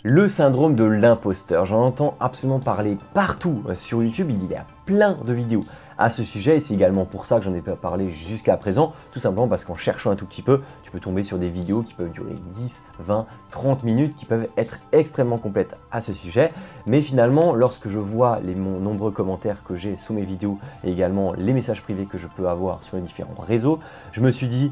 Le syndrome de l'imposteur, j'en entends absolument parler partout sur YouTube, il y a plein de vidéos à ce sujet et c'est également pour ça que j'en ai pas parlé jusqu'à présent, tout simplement parce qu'en cherchant un tout petit peu, tu peux tomber sur des vidéos qui peuvent durer 10, 20, 30 minutes, qui peuvent être extrêmement complètes à ce sujet, mais finalement, lorsque je vois les nombreux commentaires que j'ai sous mes vidéos et également les messages privés que je peux avoir sur les différents réseaux, je me suis dit,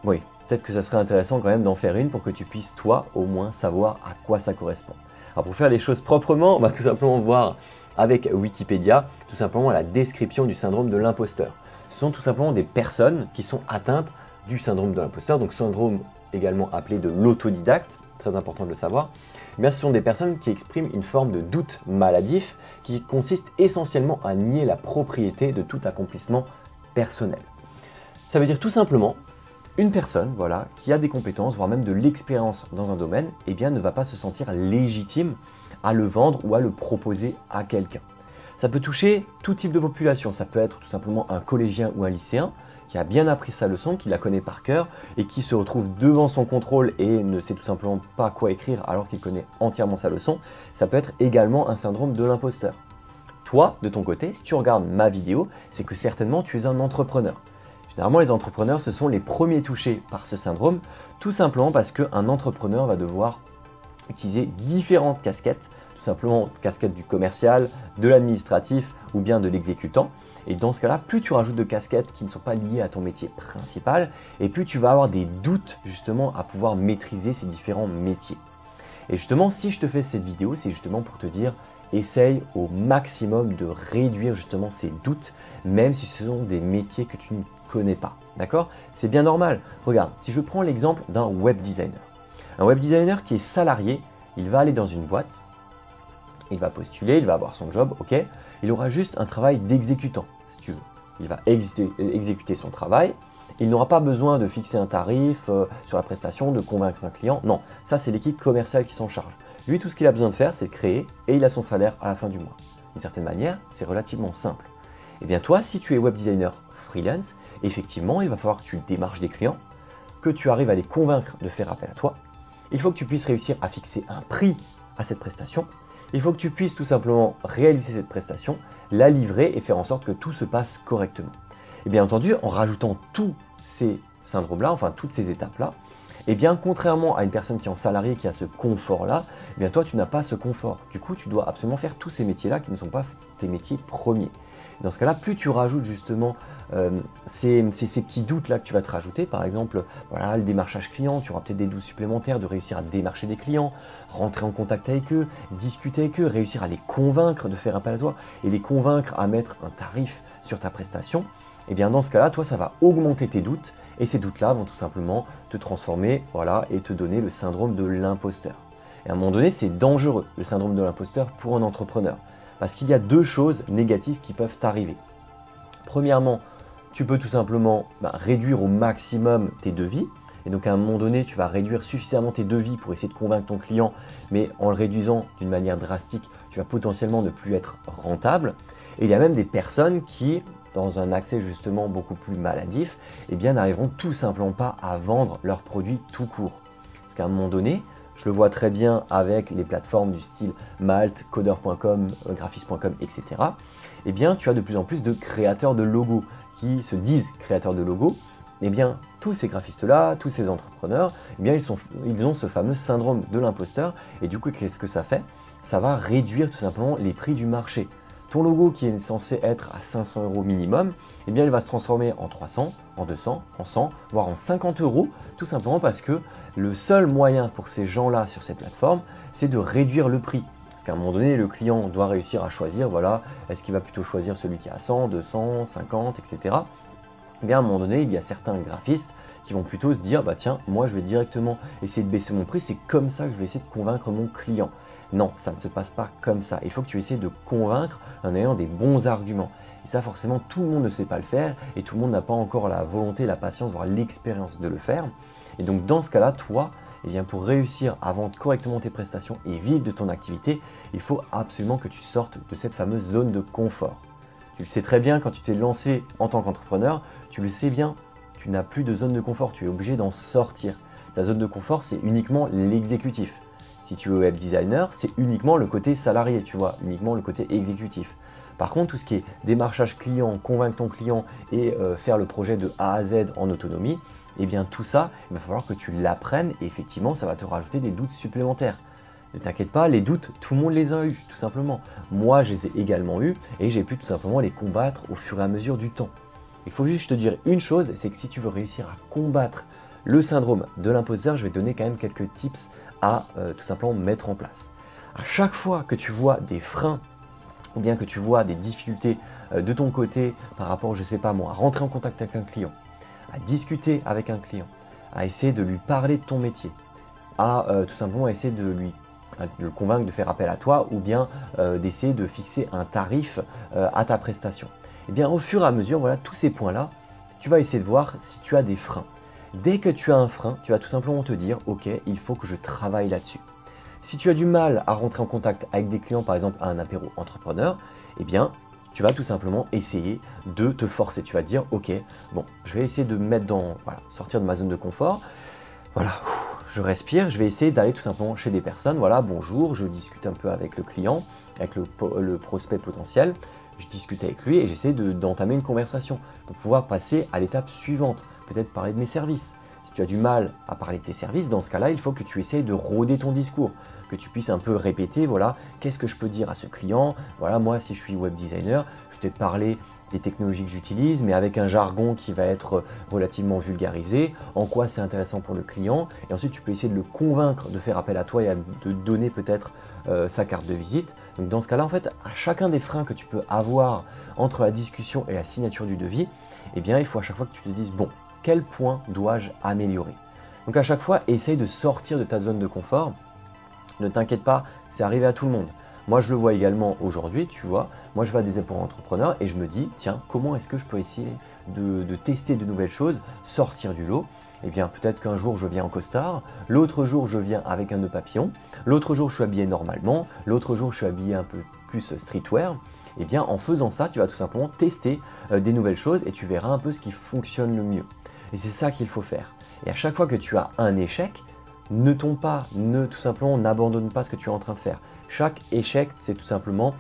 oui, peut-être que ça serait intéressant quand même d'en faire une pour que tu puisses, toi, au moins savoir à quoi ça correspond. Alors pour faire les choses proprement, on va tout simplement voir avec Wikipédia, tout simplement la description du syndrome de l'imposteur. Ce sont tout simplement des personnes qui sont atteintes du syndrome de l'imposteur, donc syndrome également appelé de l'autodidacte, très important de le savoir. Eh bien, ce sont des personnes qui expriment une forme de doute maladif qui consiste essentiellement à nier la propriété de tout accomplissement personnel. Ça veut dire tout simplement une personne voilà, qui a des compétences, voire même de l'expérience dans un domaine, eh bien, ne va pas se sentir légitime à le vendre ou à le proposer à quelqu'un. Ça peut toucher tout type de population, ça peut être tout simplement un collégien ou un lycéen qui a bien appris sa leçon, qui la connaît par cœur et qui se retrouve devant son contrôle et ne sait tout simplement pas quoi écrire alors qu'il connaît entièrement sa leçon. Ça peut être également un syndrome de l'imposteur. Toi, de ton côté, si tu regardes ma vidéo, c'est que certainement tu es un entrepreneur. Généralement, les entrepreneurs, ce sont les premiers touchés par ce syndrome, tout simplement parce qu'un entrepreneur va devoir utiliser différentes casquettes, tout simplement casquette du commercial, de l'administratif ou bien de l'exécutant. Et dans ce cas-là, plus tu rajoutes de casquettes qui ne sont pas liées à ton métier principal, et plus tu vas avoir des doutes justement à pouvoir maîtriser ces différents métiers. Et justement, si je te fais cette vidéo, c'est justement pour te dire, essaye au maximum de réduire justement ces doutes, même si ce sont des métiers que tu ne connais pas. D'accord? C'est bien normal. Regarde, si je prends l'exemple d'un web designer. Un web designer qui est salarié, il va aller dans une boîte, il va postuler, il va avoir son job, ok? Il aura juste un travail d'exécutant, si tu veux. Il va exécuter son travail. Il n'aura pas besoin de fixer un tarif sur la prestation, de convaincre un client. Non, ça c'est l'équipe commerciale qui s'en charge. Lui, tout ce qu'il a besoin de faire, c'est de créer et il a son salaire à la fin du mois. D'une certaine manière, c'est relativement simple. Et bien toi, si tu es web designer freelance, effectivement, il va falloir que tu démarches des clients, que tu arrives à les convaincre de faire appel à toi. Il faut que tu puisses réussir à fixer un prix à cette prestation. Il faut que tu puisses tout simplement réaliser cette prestation, la livrer et faire en sorte que tout se passe correctement. Et bien entendu, en rajoutant tous ces syndromes-là, enfin toutes ces étapes-là, et bien contrairement à une personne qui est en salarié, qui a ce confort-là, eh bien toi tu n'as pas ce confort. Du coup, tu dois absolument faire tous ces métiers-là qui ne sont pas tes métiers premiers. Dans ce cas-là, plus tu rajoutes justement ces petits doutes-là que tu vas te rajouter, par exemple, voilà, le démarchage client, tu auras peut-être des doutes supplémentaires de réussir à démarcher des clients, rentrer en contact avec eux, discuter avec eux, réussir à les convaincre de faire appel à toi et les convaincre à mettre un tarif sur ta prestation. Et bien dans ce cas-là, toi, ça va augmenter tes doutes et ces doutes-là vont tout simplement te transformer voilà, et te donner le syndrome de l'imposteur. Et à un moment donné, c'est dangereux, le syndrome de l'imposteur pour un entrepreneur. Parce qu'il y a deux choses négatives qui peuvent t'arriver. Premièrement, tu peux tout simplement réduire au maximum tes devis. Et donc à un moment donné, tu vas réduire suffisamment tes devis pour essayer de convaincre ton client, mais en le réduisant d'une manière drastique, tu vas potentiellement ne plus être rentable. Et il y a même des personnes qui, dans un accès justement beaucoup plus maladif, eh bien n'arriveront tout simplement pas à vendre leurs produits tout court. Parce qu'à un moment donné, je le vois très bien avec les plateformes du style Malt, Coder.com, Graphis.com, etc. Eh bien, tu as de plus en plus de créateurs de logos qui se disent créateurs de logos. Eh bien, tous ces graphistes-là, tous ces entrepreneurs, eh bien, ils ont ce fameux syndrome de l'imposteur. Et du coup, qu'est-ce que ça fait? Ça va réduire tout simplement les prix du marché. Ton logo qui est censé être à 500 € minimum, eh bien, il va se transformer en 300, en 200, en 100, voire en 50 €, tout simplement parce que le seul moyen pour ces gens-là sur ces plateformes, c'est de réduire le prix. Parce qu'à un moment donné, le client doit réussir à choisir, voilà, est-ce qu'il va plutôt choisir celui qui est à 100, 200, 50, etc. Et bien à un moment donné, il y a certains graphistes qui vont plutôt se dire, bah tiens, moi je vais directement essayer de baisser mon prix, c'est comme ça que je vais essayer de convaincre mon client. Non, ça ne se passe pas comme ça. Il faut que tu essaies de convaincre en ayant des bons arguments. Et ça, forcément, tout le monde ne sait pas le faire et tout le monde n'a pas encore la volonté, la patience, voire l'expérience de le faire. Et donc, dans ce cas-là, toi, eh bien, pour réussir à vendre correctement tes prestations et vivre de ton activité, il faut absolument que tu sortes de cette fameuse zone de confort. Tu le sais très bien, quand tu t'es lancé en tant qu'entrepreneur, tu le sais bien, tu n'as plus de zone de confort, tu es obligé d'en sortir. Ta zone de confort, c'est uniquement l'exécutif. si tu es web designer, c'est uniquement le côté salarié, tu vois, uniquement le côté exécutif. Par contre, tout ce qui est démarchage client, convaincre ton client et faire le projet de A à Z en autonomie, eh bien tout ça, il va falloir que tu l'apprennes et effectivement, ça va te rajouter des doutes supplémentaires. Ne t'inquiète pas, les doutes, tout le monde les a eus, tout simplement. Moi, je les ai également eus et j'ai pu tout simplement les combattre au fur et à mesure du temps. Il faut juste te dire une chose, c'est que si tu veux réussir à combattre le syndrome de l'imposteur, je vais te donner quand même quelques tips à tout simplement mettre en place. À chaque fois que tu vois des freins ou bien que tu vois des difficultés de ton côté par rapport, je ne sais pas moi, à rentrer en contact avec un client, à discuter avec un client, à essayer de lui parler de ton métier, à tout simplement essayer de le convaincre de faire appel à toi ou bien d'essayer de fixer un tarif à ta prestation. Et bien au fur et à mesure, voilà, tous ces points-là, tu vas essayer de voir si tu as des freins. Dès que tu as un frein, tu vas tout simplement te dire, ok, il faut que je travaille là-dessus. Si tu as du mal à rentrer en contact avec des clients, par exemple à un apéro entrepreneur, eh bien, tu vas tout simplement essayer de te forcer. Tu vas te dire, ok, bon, je vais essayer de me mettre dans, voilà, sortir de ma zone de confort. Voilà, je respire, je vais essayer d'aller tout simplement chez des personnes. Voilà, bonjour, je discute un peu avec le client, avec le prospect potentiel. Je discute avec lui et j'essaie d'entamer une conversation pour pouvoir passer à l'étape suivante. Peut-être parler de mes services. Si tu as du mal à parler de tes services, dans ce cas-là, il faut que tu essayes de rôder ton discours, que tu puisses un peu répéter, voilà, qu'est-ce que je peux dire à ce client? Voilà, moi, si je suis web designer, je vais te parler des technologies que j'utilise, mais avec un jargon qui va être relativement vulgarisé, en quoi c'est intéressant pour le client, et ensuite tu peux essayer de le convaincre de faire appel à toi et de donner peut-être sa carte de visite. Donc dans ce cas-là, en fait, à chacun des freins que tu peux avoir entre la discussion et la signature du devis, eh bien, il faut à chaque fois que tu te dises, bon, quel point dois-je améliorer? Donc à chaque fois, essaye de sortir de ta zone de confort. Ne t'inquiète pas, c'est arrivé à tout le monde. Moi, je le vois également aujourd'hui, tu vois. Moi, je vais à des apéros entrepreneurs et je me dis, tiens, comment est-ce que je peux essayer de tester de nouvelles choses, sortir du lot? Eh bien, peut-être qu'un jour, je viens en costard, l'autre jour, je viens avec un nœud papillon, l'autre jour, je suis habillé normalement, l'autre jour, je suis habillé un peu plus streetwear. Eh bien, en faisant ça, tu vas tout simplement tester des nouvelles choses et tu verras un peu ce qui fonctionne le mieux. Et c'est ça qu'il faut faire. Et à chaque fois que tu as un échec, ne tombe pas, tout simplement, n'abandonne pas ce que tu es en train de faire. Chaque échec, c'est tout simplement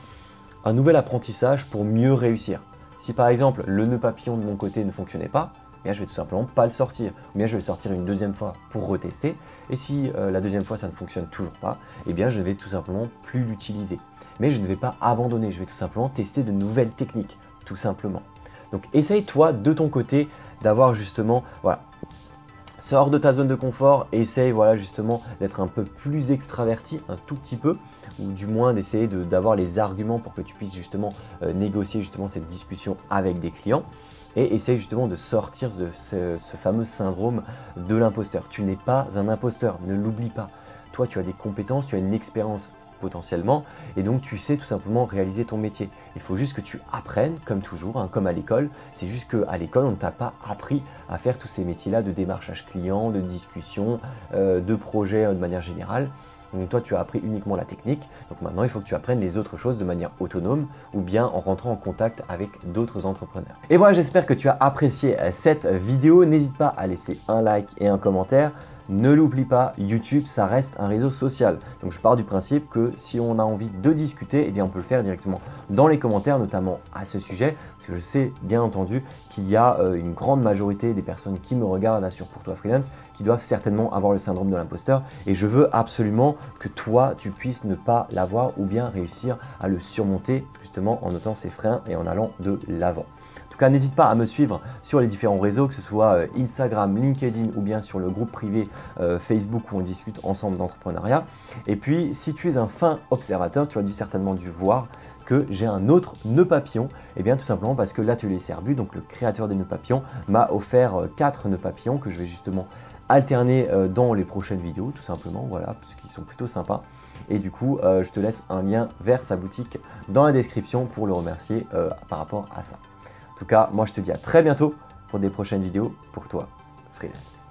un nouvel apprentissage pour mieux réussir. Si par exemple, le nœud papillon de mon côté ne fonctionnait pas, eh bien, je vais tout simplement pas le sortir. Ou bien je vais le sortir une deuxième fois pour retester. Et si la deuxième fois, ça ne fonctionne toujours pas, eh bien, je vais tout simplement plus l'utiliser. Mais je ne vais pas abandonner, je vais tout simplement tester de nouvelles techniques, tout simplement. Donc essaye toi de ton côté d'avoir justement, voilà, sors de ta zone de confort, essaye voilà, justement d'être un peu plus extraverti, un tout petit peu, ou du moins d'essayer d'avoir les arguments pour que tu puisses justement négocier justement cette discussion avec des clients. Et essaye justement de sortir de ce fameux syndrome de l'imposteur. Tu n'es pas un imposteur, ne l'oublie pas. Toi, tu as des compétences, tu as une expérience potentiellement, et donc tu sais tout simplement réaliser ton métier. Il faut juste que tu apprennes, comme toujours, hein, comme à l'école. C'est juste qu'à l'école, on ne t'a pas appris à faire tous ces métiers-là de démarchage client, de discussion, de projet de manière générale. Donc toi, tu as appris uniquement la technique. Donc maintenant, il faut que tu apprennes les autres choses de manière autonome ou bien en rentrant en contact avec d'autres entrepreneurs. Et voilà, j'espère que tu as apprécié cette vidéo. N'hésite pas à laisser un like et un commentaire. Ne l'oublie pas, YouTube, ça reste un réseau social. Donc je pars du principe que si on a envie de discuter, eh bien on peut le faire directement dans les commentaires, notamment à ce sujet, parce que je sais bien entendu qu'il y a une grande majorité des personnes qui me regardent sur Pour Toi Freelance qui doivent certainement avoir le syndrome de l'imposteur, et je veux absolument que toi, tu puisses ne pas l'avoir ou bien réussir à le surmonter justement en notant ses freins et en allant de l'avant. En tout cas, n'hésite pas à me suivre sur les différents réseaux, que ce soit Instagram, LinkedIn ou bien sur le groupe privé Facebook où on discute ensemble d'entrepreneuriat. Et puis, si tu es un fin observateur, tu as certainement dû voir que j'ai un autre nœud papillon. Et bien tout simplement parce que l'atelier Serbu, donc le créateur des nœuds papillons, m'a offert 4 nœuds papillons que je vais justement alterner dans les prochaines vidéos, tout simplement, voilà, parce qu'ils sont plutôt sympas. Et du coup, je te laisse un lien vers sa boutique dans la description pour le remercier par rapport à ça. En tout cas, moi je te dis à très bientôt pour des prochaines vidéos pour toi, freelance.